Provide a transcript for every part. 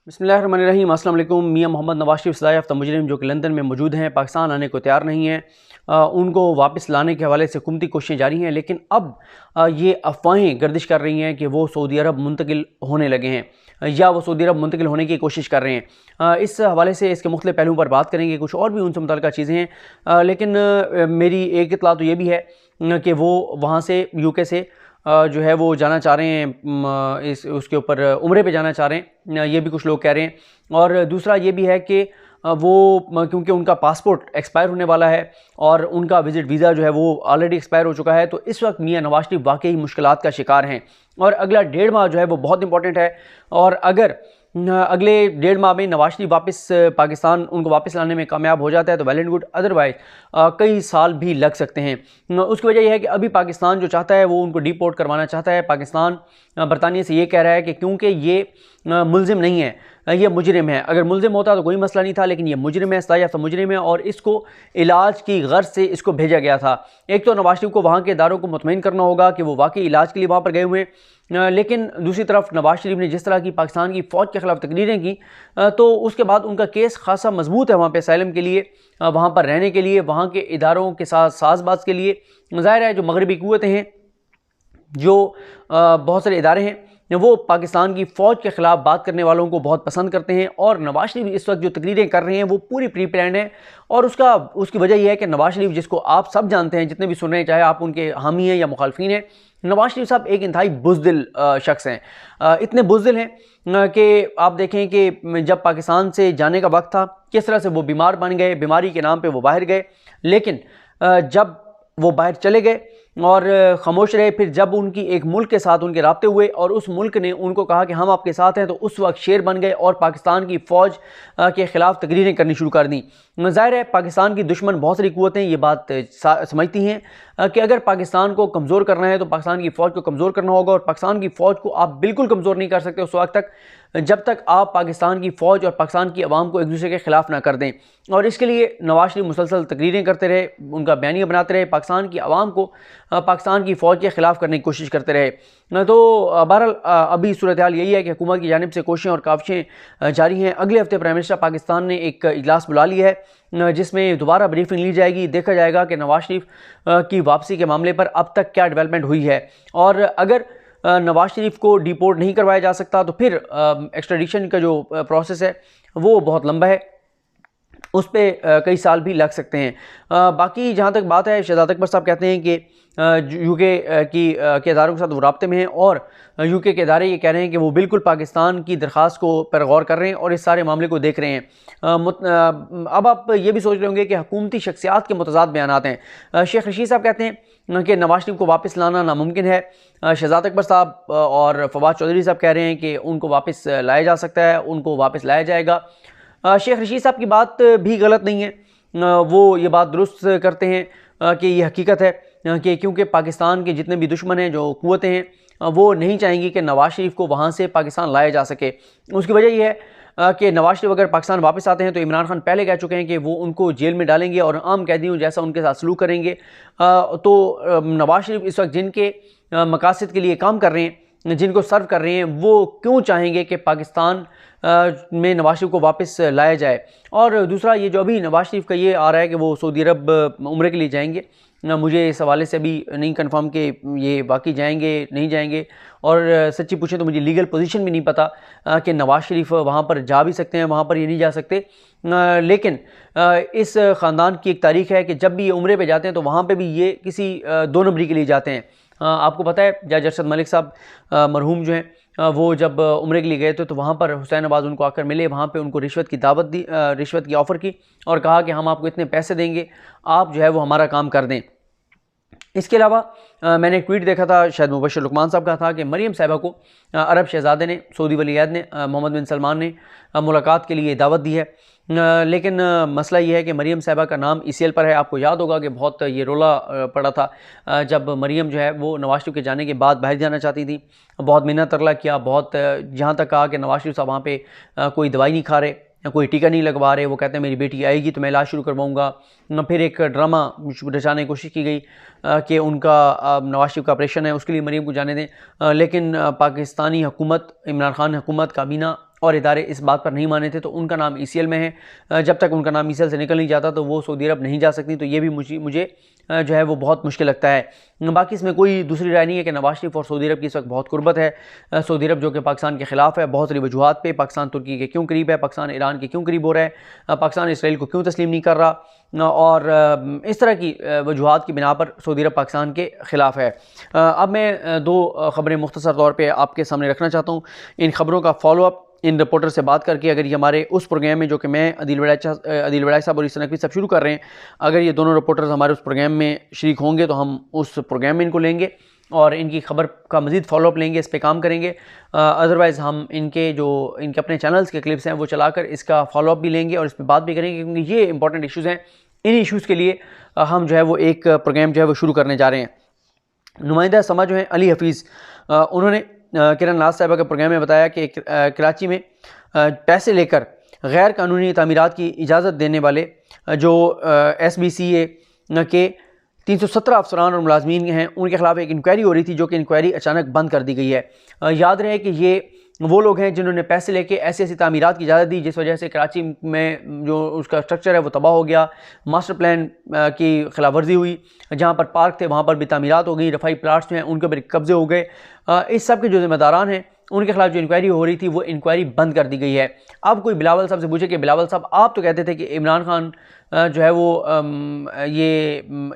बिस्मिल्लाहिर्रहमानिर्रहीम। अस्सलाम वालेकुम। मियां मोहम्मद नवाज शरीफ सज़ा याफ्ता मुजरिम जो कि लंदन में मौजूद हैं, पाकिस्तान आने को तैयार नहीं हैं। उनको वापस लाने के हवाले से हुकूमती कोशिशें जारी हैं, लेकिन अब ये अफवाहें गर्दिश कर रही हैं कि वो सऊदी अरब मुंतकिल होने लगे हैं या वो सऊदी अरब मुंतकिल होने की कोशिश कर रहे हैं। इस हवाले से इसके मुख्तलिफ पहलुओं पर बात करेंगे। कुछ और भी उनसे मुतल्लिक़ चीज़ें हैं, लेकिन मेरी एक इत्तला तो ये भी है कि वो वहाँ से UK से जो है वो जाना चाह रहे हैं, इस उसके ऊपर उम्रे पे जाना चाह रहे हैं, ये भी कुछ लोग कह रहे हैं। और दूसरा ये भी है कि वो क्योंकि उनका पासपोर्ट एक्सपायर होने वाला है और उनका विज़िट वीज़ा जो है वो ऑलरेडी एक्सपायर हो चुका है, तो इस वक्त मियां नवाज शरीफ वाकई मुश्किलात का शिकार हैं और अगला 1.5 माह जो है वो बहुत इंपॉर्टेंट है। और अगर अगले 1.5 माह में नवाज शरीफ वापस पाकिस्तान उनको वापस लाने में कामयाब हो जाता है तो वेल एंड गुड, अदरवाइज कई साल भी लग सकते हैं। उसकी वजह यह है कि अभी पाकिस्तान जो चाहता है वो उनको डिपोर्ट करवाना चाहता है। पाकिस्तान बरतानिया से ये कह रहा है कि क्योंकि ये मुल्जिम नहीं है, ये मुजरिम है। अगर मुल्जिम होता तो कोई मसला नहीं था, लेकिन ये मुजरिम है, सज़ा याफ्ता मुजरिम है और इसको इलाज की गर्ज से इसको भेजा गया था। एक तो नवाज शरीफ को वहाँ के इदारों को मुतमईन करना होगा कि वो वाकई इलाज के लिए वहाँ पर गए हुए हैं, लेकिन दूसरी तरफ नवाज शरीफ ने जिस तरह की पाकिस्तान की फ़ौज के ख़िलाफ़ तकरीरें की, तो उसके बाद उनका केस खासा मजबूत है वहाँ पर असylum के लिए, वहाँ पर रहने के लिए, वहाँ के इदारों के साथ साज़बाज़ के लिए। ज़ाहिर है जो मगरबी क़ुव्वतें हैं, जो बहुत सारे इदारे हैं, वो पाकिस्तान की फ़ौज के ख़िलाफ़ बात करने वालों को बहुत पसंद करते हैं और नवाज शरीफ इस वक्त जो तकरीरें कर रहे हैं वो पूरी प्री प्लान है। और उसकी वजह यह है कि नवाज शरीफ, जिसको आप सब जानते हैं, जितने भी सुन रहे हैं, चाहे आप उनके हामी हैं या मुखालफिन हैं, नवाज शरीफ साहब एक इंतहाई बुज़दिल शख्स हैं। इतने बुज़दिल हैं कि आप देखें कि जब पाकिस्तान से जाने का वक्त था, किस तरह से वो बीमार बन गए, बीमारी के नाम पर वो बाहर गए, लेकिन जब वो बाहर चले गए और ख़ामोश रहे, फिर जब उनकी एक मुल्क के साथ उनके राब्ते हुए और उस मुल्क ने उनको कहा कि हम आपके साथ हैं, तो उस वक्त शेर बन गए और पाकिस्तान की फ़ौज के ख़िलाफ़ तकरीरें करनी शुरू कर दी। ज़ाहिर है पाकिस्तान की दुश्मन बहुत सारी क़ुव्वतें ये बात समझती हैं कि अगर पाकिस्तान को कमज़ोर करना है तो पाकिस्तान की फ़ौज को कमज़ोर करना होगा, और पाकिस्तान की फ़ौज को आप बिल्कुल कमज़ोर नहीं कर सकते उस वक्त तक जब तक आप पाकिस्तान की फ़ौज और पाकिस्तान की आवाम को एक दूसरे के ख़िलाफ़ ना कर दें। और इसके लिए नवाज शरीफ मुसलसल तकरीरें करते रहे, उनका बयानिया बनाते रहे, पाकिस्तान की आवाम को पाकिस्तान की फ़ौज के ख़िलाफ़ करने की कोशिश करते रहे। तो बहरहाल अभी सूरत हाल यही है कि हुकूमत की जानिब से कोशिशें और काविशें जारी हैं। अगले हफ्ते प्राइम मिनिस्टर पाकिस्तान ने एक इजलास बुला लिया है जिसमें दोबारा ब्रीफिंग ली जाएगी। देखा जाएगा कि नवाज शरीफ की वापसी के मामले पर अब तक क्या डेवलपमेंट हुई है, और अगर नवाज शरीफ को डिपोर्ट नहीं करवाया जा सकता तो फिर एक्स्ट्राडिशन का जो प्रोसेस है वो बहुत लंबा है, उस पर कई साल भी लग सकते हैं। बाकी जहाँ तक बात है, शहजाद अकबर साहब कहते हैं कि UK के इदारों के साथ वो राब्ते में हैं और UK के इदारे ये कह रहे हैं कि वो बिल्कुल पाकिस्तान की दरख्वास्त को पर गौर कर रहे हैं और इस सारे मामले को देख रहे हैं। अब आप ये भी सोच रहे होंगे कि हुकूमती शख्सियात के मुतज़ाद बयानात हैं। शेख रशीद साहब कहते हैं कि नवाज शरीफ को वापस लाना नामुमकिन है। शहजाद अकबर साहब और फवाद चौधरी साहब कह रहे हैं कि उनको वापस लाया जा सकता है, उनको वापस लाया जाएगा। शेख रशीद साहब की बात भी गलत नहीं है, वो ये बात दुरुस्त करते हैं कि ये हकीकत है कि क्योंकि पाकिस्तान के जितने भी दुश्मन हैं, जो क़ुव्वतें हैं, वो नहीं चाहेंगी कि नवाज शरीफ को वहाँ से पाकिस्तान लाया जा सके। उसकी वजह यह है कि नवाज शरीफ अगर पाकिस्तान वापस आते हैं तो इमरान खान पहले कह चुके हैं कि वो उनको जेल में डालेंगे और आम कैदियों जैसा उनके साथ सलूक करेंगे। तो नवाज शरीफ इस वक्त जिनके मकासद के लिए काम कर रहे हैं, जिनको सर्व कर रहे हैं, वो क्यों चाहेंगे कि पाकिस्तान में नवाज शरीफ को वापस लाया जाए। और दूसरा, ये जो अभी नवाज शरीफ का ये आ रहा है कि वो सऊदी अरब उम्रे के लिए जाएंगे, मुझे इस हवाले से अभी नहीं कंफर्म कि ये वाकई जाएंगे नहीं जाएंगे, और सच्ची पूछें तो मुझे लीगल पोजीशन भी नहीं पता कि नवाज शरीफ वहाँ पर जा भी सकते हैं, वहाँ पर ये नहीं जा सकते। लेकिन इस ख़ानदान की एक तारीख़ है कि जब भी ये उम्रे पे जाते हैं तो वहाँ पे भी ये किसी 2 नंबरी के लिए जाते हैं। आपको पता है जज अरशद मलिक साहब मरहूम जो हैं, वो जब उम्रे के लिए गए थे तो वहाँ पर हुसैन नवाज उनको आकर मिले, वहाँ पे उनको रिश्वत की दावत दी, रिश्वत की ऑफ़र की और कहा कि हम आपको इतने पैसे देंगे, आप जो है वो हमारा काम कर दें। इसके अलावा मैंने एक ट्वीट देखा था, शायद मुबशर लुकमान साहब का था, कि मरियम साहिबा को अरब शहज़ादे ने, सऊदी वलीअहद ने, मोहम्मद बिन सलमान ने मुलाकात के लिए दावत दी है। लेकिन मसला ये है कि मरियम साहिबा का नाम ECL पर है। आपको याद होगा कि बहुत ये रोला पड़ा था जब मरियम जो है वो नवाज शरीफ के जाने के बाद बाहर जाना चाहती थी, बहुत मिन्नत तरला किया, बहुत जहाँ तक कहा कि नवाज शरीफ साहब वहाँ पे कोई दवाई नहीं खा रहे, कोई टीका नहीं लगवा रहे, वो कहते हैं मेरी बेटी आएगी तो मैं इलाज शुरू करवाऊँगा। फिर एक ड्रामा रचाने की कोशिश की गई कि उनका नवाज शरीफ का ऑपरेशन है, उसके लिए मरीम को जाने दें, लेकिन पाकिस्तानी हुकूमत, इमरान खान हुकूमत, काबीना और इदारे इस बात पर नहीं माने थे तो उनका नाम ECL में है। जब तक उनका नाम ECL से निकल नहीं जाता तो वो सऊदी अरब नहीं जा सकती। तो ये भी मुझे जो है वो बहुत मुश्किल लगता है। बाकी इसमें कोई दूसरी राय नहीं है कि नवाज शरीफ और सऊदी अरब की इस वक्त बहुत कुर्बत है। सऊदी अरब जो कि पाकिस्तान के खिलाफ है बहुत सारी वजूहात पे, पाकिस्तान तुर्की के क्यों करीब है, पाकिस्तान ईरान के क्यों करीब हो रहा है, पाकिस्तान इसराइल को क्यों तस्लीम नहीं कर रहा, और इस तरह की वजूहात की बिना पर सऊदी अरब पाकिस्तान के ख़िलाफ़ है। अब मैं दो ख़बरें मुख्तसर तौर पर आपके सामने रखना चाहता हूँ। इन ख़बरों का फॉलोअप इन रिपोर्टर से बात करके, अगर ये हमारे उस प्रोग्राम में जो कि मैं अदील वड़ाई साहब और ईसा नकवी साहब शुरू कर रहे हैं, अगर ये दोनों रिपोर्टर्स हमारे उस प्रोग्राम में शरीक होंगे तो हम उस प्रोग्राम में इनको लेंगे और इनकी खबर का मज़ीद फॉलोअप लेंगे, इस पर काम करेंगे। अदरवाइज़ हम इनके अपने चैनल्स के क्लिप्स हैं वो चलाकर इसका फॉलोअप भी लेंगे और इस पर बात भी करेंगे, क्योंकि ये इंपॉर्टेंट इशूज़ हैं। इन इशूज़ के लिए हम जो है वो एक प्रोग्राम जो है वो शुरू करने जा रहे हैं। नुमाइंदा समा जो है अली हफीज़, उन्होंने किरण नाज साहिबा के प्रोग्राम में बताया कि कराची में पैसे लेकर गैर कानूनी तामीरात की इजाज़त देने वाले जो SBCA के 317 अफसरान और मुलाजमीन हैं उनके खिलाफ एक इंक्वायरी हो रही थी, जो कि इंक्वायरी अचानक बंद कर दी गई है। याद रहे कि ये वो लोग हैं जिन्होंने पैसे लेके ऐसी ऐसी तामीरात की इजाज़त दी जिस वजह से कराची में जो उसका स्ट्रक्चर है वो तबाह हो गया, मास्टर प्लान की खिलाफ वर्जी हुई, जहाँ पर पार्क थे वहाँ पर भी तामीरात हो गई, रफाई प्लाट्स जो हैं उनके ऊपर कब्जे हो गए। इस सब के जो जिम्मेदारान हैं उनके खिलाफ जो इंक्वायरी हो रही थी वो इंक्वायरी बंद कर दी गई है। अब कोई बिलावल साहब से पूछे कि बिलावल साहब आप तो कहते थे कि इमरान खान जो है वो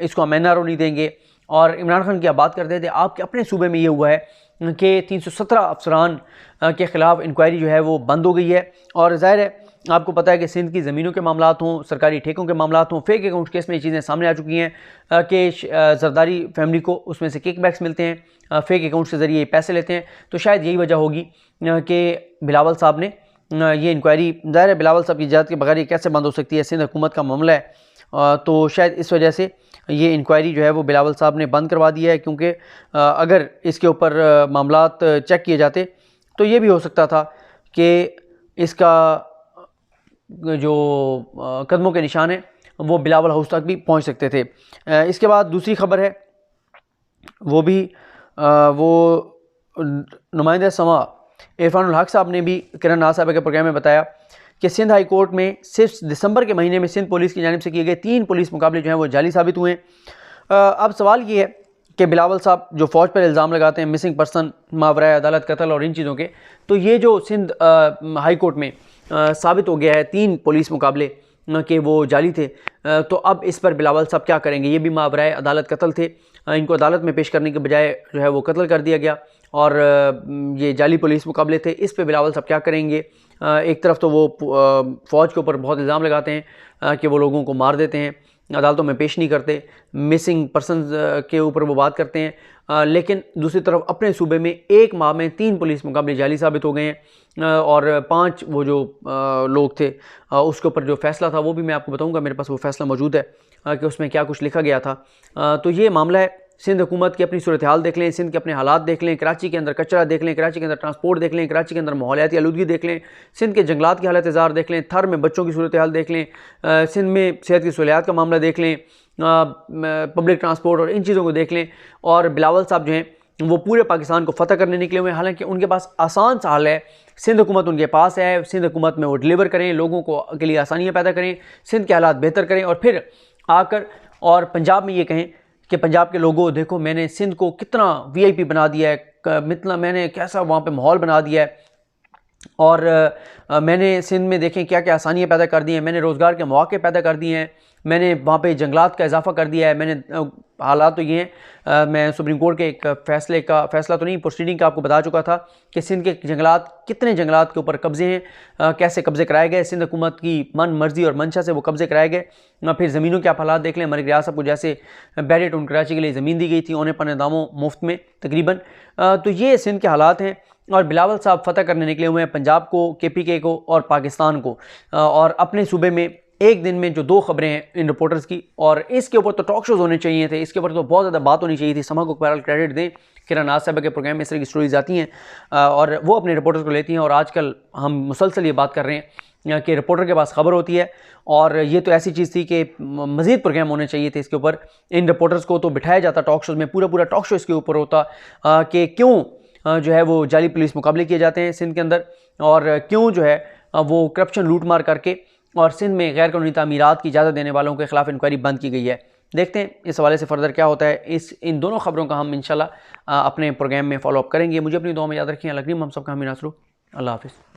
इसको हम NRO नहीं देंगे, और इमरान खान की आप बात करते थे, आपके अपने सूबे में ये हुआ है कि 317 अफसरान के ख़िलाफ़ इंक्वायरी जो है वो बंद हो गई है। और ज़ाहिर है आपको पता है कि सिंध की ज़मीनों के मामलात हों, सरकारी ठेकों के मामलात हों, फेक अकाउंट केस में ये चीज़ें सामने आ चुकी हैं कि जरदारी फैमिली को उसमें से किकबैक्स मिलते हैं, फेक अकाउंट के ज़रिए पैसे लेते हैं। तो शायद यही वजह होगी कि बिलावल साहब ने ये इंक्वायरी, ज़ाहिर है बिलावल साहब की इजाज़त के बगैर ये कैसे बंद हो सकती है, सिंध हुकूमत का मामला है, तो शायद इस वजह से ये इंक्वायरी जो है वो बिलावल साहब ने बंद करवा दी है। क्योंकि अगर इसके ऊपर मामलात चेक किए जाते तो ये भी हो सकता था कि इसका जो कदमों के निशान है वो बिलावल हाउस तक भी पहुंच सकते थे। इसके बाद दूसरी खबर है वो भी वो नुमाइंदा समा इरफानुल हक साहब ने भी किरण नाज साहब के प्रोग्राम में बताया कि सिंध हाई कोर्ट में सिर्फ दिसंबर के महीने में सिंध पुलिस की जानिब से किए गए 3 पुलिस मुकाबले जो हैं वो जाली साबित हुए। अब सवाल ये है कि बिलावल साहब जो फ़ौज पर इल्ज़ाम लगाते हैं मिसिंग पर्सन, मावराए अदालत, कत्ल और इन चीज़ों के, तो ये जो सिंध हाई कोर्ट में साबित हो गया है 3 पुलिस मुकाबले कि वो जाली थे, तो अब इस पर बिलावल साहब क्या करेंगे? ये भी मावराए अदालत कत्ल थे, इनको अदालत में पेश करने के बजाय जो है वो कत्ल कर दिया गया, और ये जाली पुलिस मुकाबले थे, इस पे बिलावल साहब क्या करेंगे? एक तरफ तो वो फ़ौज के ऊपर बहुत इल्ज़ाम लगाते हैं कि वो लोगों को मार देते हैं, अदालतों में पेश नहीं करते, मिसिंग पर्सन के ऊपर वो बात करते हैं, लेकिन दूसरी तरफ अपने सूबे में 1 माह में 3 पुलिस मुकाबले जाली साबित हो गए हैं, और 5 वो जो लोग थे उसके ऊपर जो फ़ैसला था वो भी मैं आपको बताऊंगा, मेरे पास वो फ़ैसला मौजूद है कि उसमें क्या कुछ लिखा गया था। तो ये मामला है। सिंध हुकूमत की अपनी सूरत हाल देख लें, सिंध के अपने हालात देख लें, कराची के अंदर कचरा देख लें, कराची के अंदर ट्रांसपोर्ट देख लें, कराची के अंदर माहौलियाती आलूदगी देख लें, सिंध के जंगलात की हालत ज़ार देख लें, थर में बच्चों की सूरत हाल देख लें, सिंध में सेहत की सहूलियात का मामला देख लें, पब्लिक ट्रांसपोर्ट और इन चीज़ों को देख लें। और बिलावल साहब जो हैं वो पूरे पाकिस्तान को फ़तह करने निकले हुए हैं, हालांकि उनके पास आसान सा हल है, सिंध हुकूमत उनके पास है, सिंध हुकूमत में वो डिलीवर करें, लोगों को के लिए आसानियाँ पैदा करें, सिंध के हालात बेहतर करें, और फिर आकर और पंजाब में ये कहें कि पंजाब के लोगों देखो मैंने सिंध को कितना VIP बना दिया है, कितना मैंने कैसा वहाँ पे माहौल बना दिया है, और मैंने सिंध में देखें क्या क्या आसानियाँ पैदा कर दी हैं, मैंने रोज़गार के मौके पैदा कर दिए हैं, मैंने वहाँ पे जंगलात का इजाफा कर दिया है, मैंने हालात तो ये हैं, मैं सुप्रीम कोर्ट के एक फ़ैसला तो नहीं, प्रोसीडिंग का आपको बता चुका था कि सिंध के जंगलात, कितने जंगलात के ऊपर कब्ज़े हैं, कैसे कब्ज़े कराए गए, सिंध हुकूमत की मन मर्ज़ी और मंशा से वो कब्ज़े कराए गए। फिर ज़मीनों के आप हालात देख लें, मलिक रियाज साहब को जैसे बैरियर टाउन कराची के लिए ज़मीन दी गई थी औने पौने दामों मुफ्त में तकरीबन, तो ये सिंध के हालात हैं। और बिलावल साहब फ़तह करने निकले हुए हैं पंजाब को, KPK को और पाकिस्तान को, और अपने सूबे में एक दिन में जो 2 खबरें हैं इन रिपोर्टर्स की, और इसके ऊपर तो टॉक शोज़ होने चाहिए थे, इसके ऊपर तो बहुत ज़्यादा बात होनी चाहिए थी। समा को पैरल क्रेडिट दें, किरण नाज साहब के प्रोग्राम में इस तरह की स्टोरीज आती हैं और वो अपने रिपोर्टर्स को लेती हैं, और आजकल हम मुसलसल ये बात कर रहे हैं कि रिपोर्टर के पास खबर होती है, और ये तो ऐसी चीज़ थी कि मज़ीद प्रोग्राम होने चाहिए थे इसके ऊपर। इन रिपोर्टर्स को तो बिठाया जाता टॉक शोज़ में, पूरा टॉक शो इसके ऊपर होता कि क्यों जो है वो जाली पुलिस मुकाबले किए जाते हैं सिंध के अंदर, और क्यों जो है वो करप्शन लूट मार करके और सिंध में गैर कानूनी तामीरात की इजाज़त देने वालों के खिलाफ इंक्वायरी बंद की गई है। देखते हैं इस हवाले से फर्दर क्या होता है। इन दोनों खबरों का हम इंशाल्लाह अपने प्रोग्राम में फॉलोअप करेंगे। मुझे अपनी दुआ में याद रखिए। अल्लाह करीम हम सबका हामी नासरू। अल्लाह हाफ़िज़।